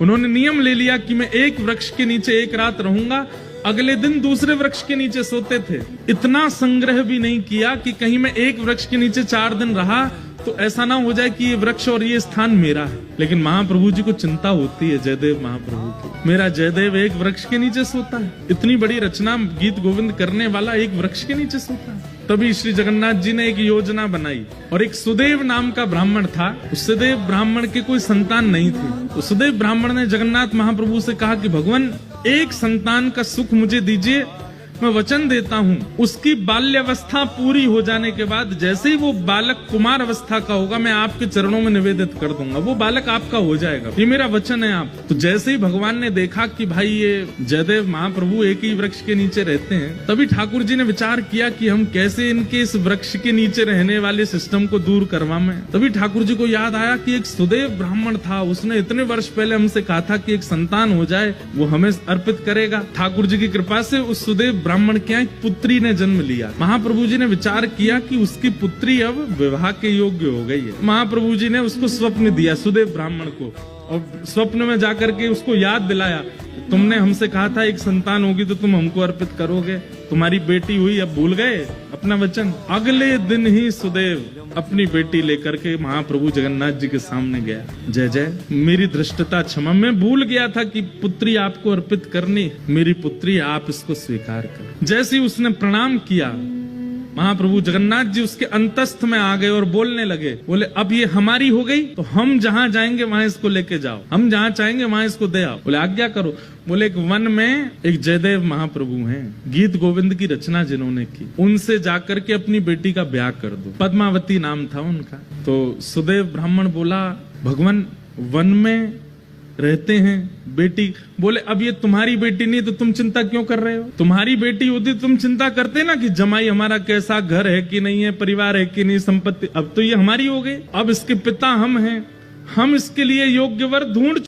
उन्होंने नियम ले लिया कि मैं एक वृक्ष के नीचे एक रात रहूंगा, अगले दिन दूसरे वृक्ष के नीचे सोते थे। इतना संग्रह भी नहीं किया कि कहीं मैं एक वृक्ष के नीचे 4 दिन रहा तो ऐसा ना हो जाए कि ये वृक्ष और ये स्थान मेरा है। लेकिन महाप्रभु जी को चिंता होती है जयदेव महाप्रभु की, मेरा जयदेव एक वृक्ष के नीचे सोता है, इतनी बड़ी रचना गीत गोविंद करने वाला एक वृक्ष के नीचे सोता है। तभी श्री जगन्नाथ जी ने एक योजना बनाई, और एक सुदेव नाम का ब्राह्मण था। उस सुदेव ब्राह्मण के कोई संतान नहीं थी। तो सुदेव ब्राह्मण ने जगन्नाथ महाप्रभु से कहा कि भगवान, एक संतान का सुख मुझे दीजिए, मैं वचन देता हूँ उसकी बाल्यावस्था पूरी हो जाने के बाद जैसे ही वो बालक कुमार अवस्था का होगा, मैं आपके चरणों में निवेदित कर दूंगा, वो बालक आपका हो जाएगा, ये मेरा वचन है आप। तो जैसे ही भगवान ने देखा कि भाई ये जयदेव महाप्रभु एक ही वृक्ष के नीचे रहते हैं, तभी ठाकुर जी ने विचार किया कि हम कैसे इनके इस वृक्ष के नीचे रहने वाले सिस्टम को दूर करवाएं। तभी ठाकुर जी को याद आया कि एक सुदेव ब्राह्मण था, उसने इतने वर्ष पहले हमसे कहा था कि एक संतान हो जाए वो हमें अर्पित करेगा। ठाकुर जी की कृपा से उस सुदेव ब्राह्मण के यहाँ एक पुत्री ने जन्म लिया। महाप्रभु जी ने विचार किया कि उसकी पुत्री अब विवाह के योग्य हो गई है। महाप्रभु जी ने उसको स्वप्न दिया सुदेव ब्राह्मण को, और स्वप्न में जाकर के उसको याद दिलाया, तुमने हमसे कहा था एक संतान होगी तो तुम हमको अर्पित करोगे, तुम्हारी बेटी हुई, अब भूल गए अपना वचन। अगले दिन ही सुदेव अपनी बेटी लेकर के महाप्रभु जगन्नाथ जी के सामने गया। जय जय, मेरी धृष्टता क्षमा, मैं भूल गया था कि पुत्री आपको अर्पित करनी, मेरी पुत्री आप इसको स्वीकार करो। जैसे ही उसने प्रणाम किया, महाप्रभु जगन्नाथ जी उसके अंतस्थ में आ गए और बोलने लगे, बोले अब ये हमारी हो गई तो हम जहां जाएंगे वहां इसको लेके जाओ, हम जहां चाहेंगे वहां इसको दे आओ। बोले आज्ञा करो। बोले एक वन में एक जयदेव महाप्रभु हैं, गीत गोविंद की रचना जिन्होंने की, उनसे जाकर के अपनी बेटी का ब्याह कर दो। पद्मावती नाम था उनका। तो सुदेव ब्राह्मण बोला, भगवान वन में रहते हैं, बेटी। बोले अब ये तुम्हारी बेटी नहीं तो तुम चिंता क्यों कर रहे हो? तुम्हारी बेटी होती तुम चिंता करते ना कि जमाई हमारा कैसा, घर है कि नहीं है, परिवार है कि नहीं, संपत्ति। अब तो ये हमारी हो गई, अब इसके पिता हम हैं, हम इसके लिए योग्य वर ढूंढ